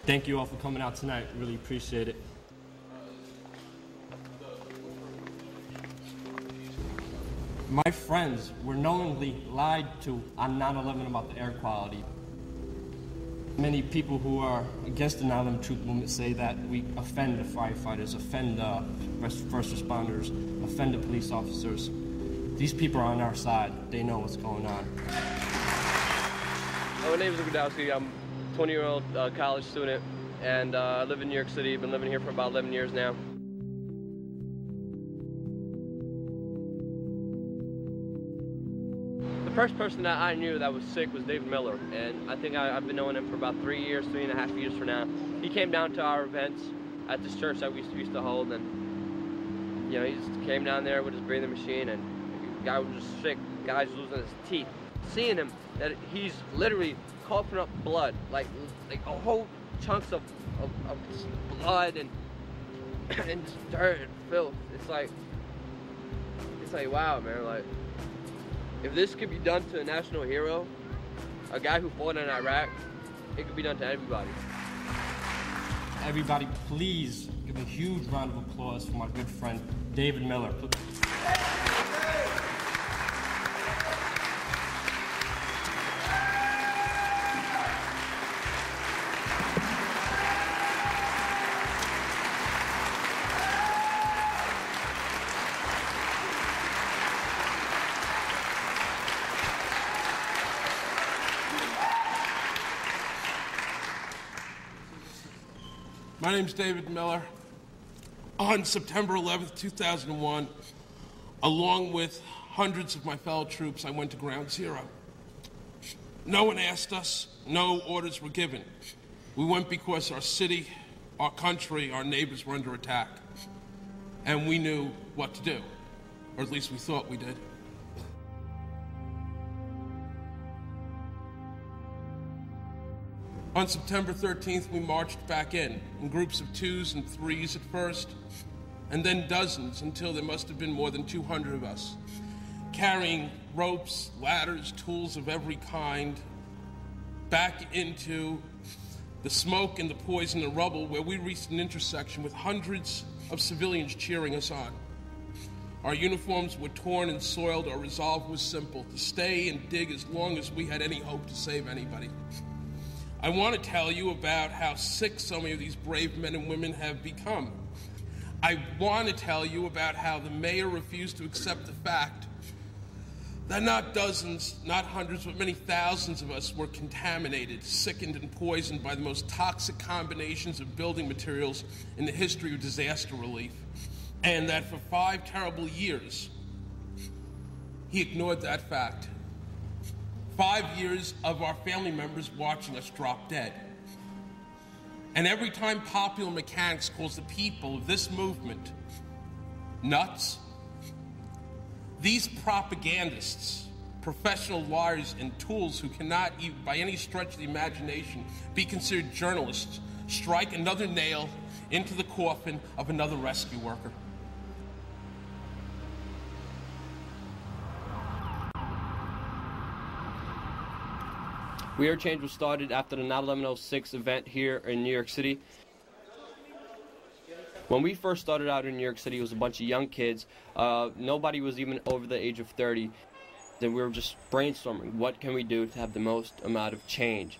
Thank you all for coming out tonight. Really appreciate it. My friends were knowingly lied to on 9/11 about the air quality. Many people who are against the 9/11 truth movement say that we offend the firefighters, offend the first responders, offend the police officers. These people are on our side. They know what's going on. My name is Gudowski. I'm a 20-year-old college student, and I live in New York City. I've been living here for about 11 years now. The first person that I knew that was sick was David Miller, and I think I've been knowing him for about 3 years, 3.5 years for now. He came down to our events at this church that we used to hold, and he just came down there with his breathing machine, and the guy was just sick. The guy's losing his teeth. Seeing him, that he's literally coughing up blood, like a whole chunks of blood and dirt and filth. It's like wow, man. Like, if this could be done to a national hero, a guy who fought in Iraq, it could be done to everybody. Everybody, please give a huge round of applause for my good friend, David Miller. My name's David Miller. On September 11th, 2001, along with hundreds of my fellow troops, I went to Ground Zero. No one asked us, no orders were given. We went because our city, our country, our neighbors were under attack. And we knew what to do, or at least we thought we did. On September 13th, we marched back in groups of 2s and 3s at first, and then dozens until there must have been more than 200 of us, carrying ropes, ladders, tools of every kind, back into the smoke and the poison and rubble, where we reached an intersection with hundreds of civilians cheering us on. Our uniforms were torn and soiled. Our resolve was simple: to stay and dig as long as we had any hope to save anybody. I want to tell you about how sick so many of these brave men and women have become. I want to tell you about how the mayor refused to accept the fact that not dozens, not hundreds, but many thousands of us were contaminated, sickened, and poisoned by the most toxic combinations of building materials in the history of disaster relief. And that for 5 terrible years, he ignored that fact. 5 years of our family members watching us drop dead. And every time popular mechanics calls the people of this movement nuts, these propagandists, professional liars and tools who cannot, even by any stretch of the imagination, be considered journalists, strike another nail into the coffin of another rescue worker. We Are Change was started after the 9/11/06 event here in New York City. When we first started out in New York City, it was a bunch of young kids. Nobody was even over the age of 30. Then we were just brainstorming, what can we do to have the most amount of change?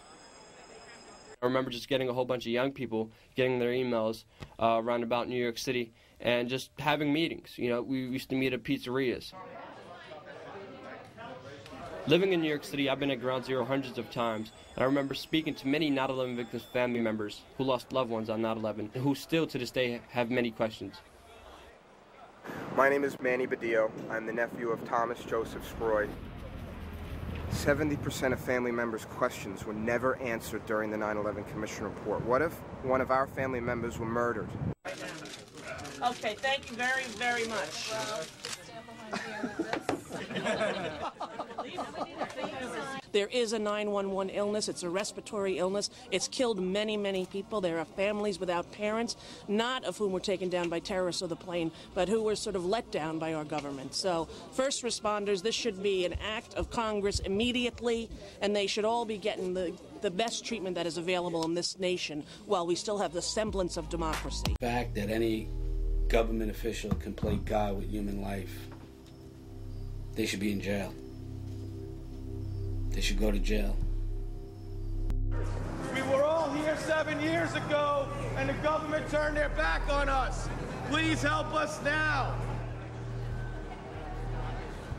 I remember just getting a whole bunch of young people, getting their emails around about New York City, and just having meetings. We used to meet at pizzerias. Living in New York City, I've been at Ground Zero hundreds of times, and I remember speaking to many 9/11 victims' family members who lost loved ones on 9/11, and who still to this day have many questions. My name is Manny Badillo. I'm the nephew of Thomas Joseph Sproy. 70% of family members' questions were never answered during the 9/11 Commission report. What if one of our family members were murdered? Okay, thank you very, very much. Well, stand behind you with this. There is a 911 illness. It's a respiratory illness. It's killed many, many people. There are families without parents, not of whom were taken down by terrorists or the plane, but who were sort of let down by our government. So first responders, this should be an act of Congress immediately, and they should all be getting the best treatment that is available in this nation while we still have the semblance of democracy. The fact that any government official can play God with human life, they should be in jail. They should go to jail. We were all here 7 years ago, and the government turned their back on us. Please help us now.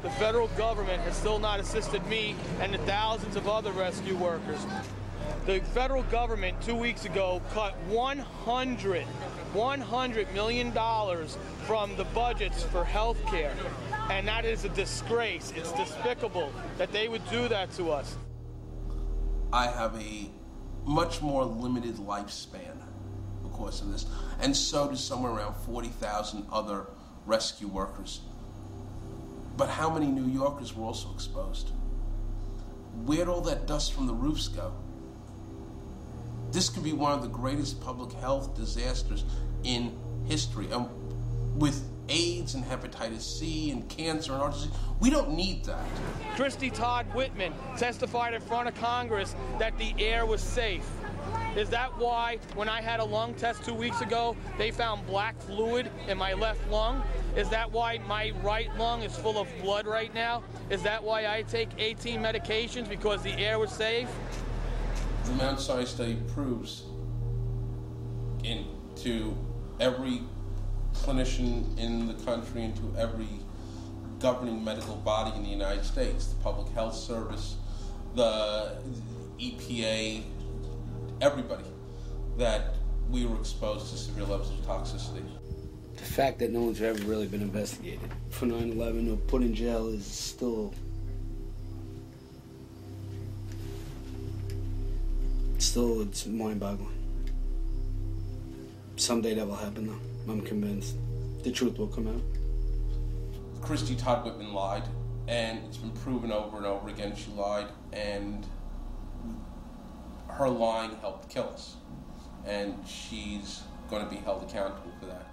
The federal government has still not assisted me and the thousands of other rescue workers. The federal government 2 weeks ago cut $100 million from the budgets for health care. And that is a disgrace. It's despicable that they would do that to us. I have a much more limited lifespan because of this, and so do somewhere around 40,000 other rescue workers. But how many New Yorkers were also exposed? Where'd all that dust from the roofs go? This could be one of the greatest public health disasters in history. With AIDS and hepatitis C and cancer and heart disease, we don't need that. Christy Todd Whitman testified in front of Congress that the air was safe. Is that why, when I had a lung test 2 weeks ago, they found black fluid in my left lung? Is that why my right lung is full of blood right now? Is that why I take 18 medications, because the air was safe? The Mount Sinai study proves into every clinician in the country, and to every governing medical body in the United States, the Public Health Service, the EPA, everybody, that we were exposed to severe levels of toxicity. The fact that no one's ever really been investigated for 9/11 or put in jail is still it's mind-boggling. Someday that will happen, though. I'm convinced. The truth will come out. Christy Todd Whitman lied, and it's been proven over and over again she lied, and her lying helped kill us. And she's going to be held accountable for that.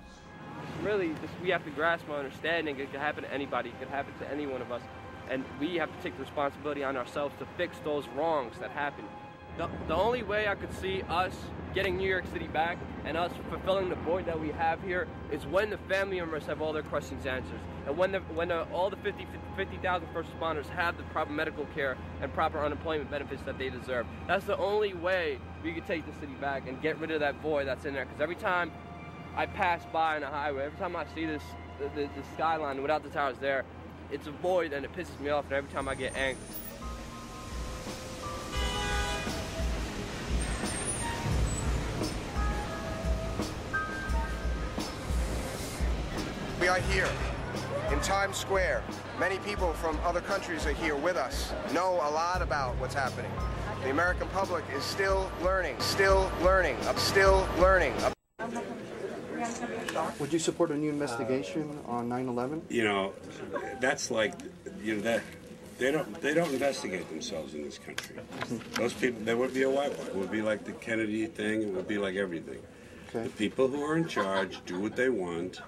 Really, we have to grasp our understanding. It could happen to anybody. It could happen to any one of us. And we have to take the responsibility on ourselves to fix those wrongs that happened. The only way I could see us getting New York City back and us fulfilling the void that we have here is when the family members have all their questions answered, and when all the 50,000 first responders have the proper medical care and proper unemployment benefits that they deserve. That's the only way we could take the city back and get rid of that void that's in there. Because every time I pass by on a highway, every time I see the skyline without the towers there, it's a void and it pisses me off, and every time I get angry. We are here in Times Square. Many people from other countries are here with us, know a lot about what's happening. The American public is still learning. Would you support a new investigation on 9/11? You know, that's like, you know, that they don't investigate themselves in this country. Those people, there would be a wipeout. It would be like the Kennedy thing. It would be like everything. Okay. The people who are in charge do what they want,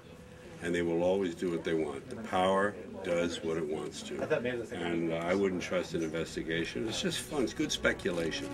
and they will always do what they want. The power does what it wants to. And I wouldn't trust an investigation. It's just fun. It's good speculation.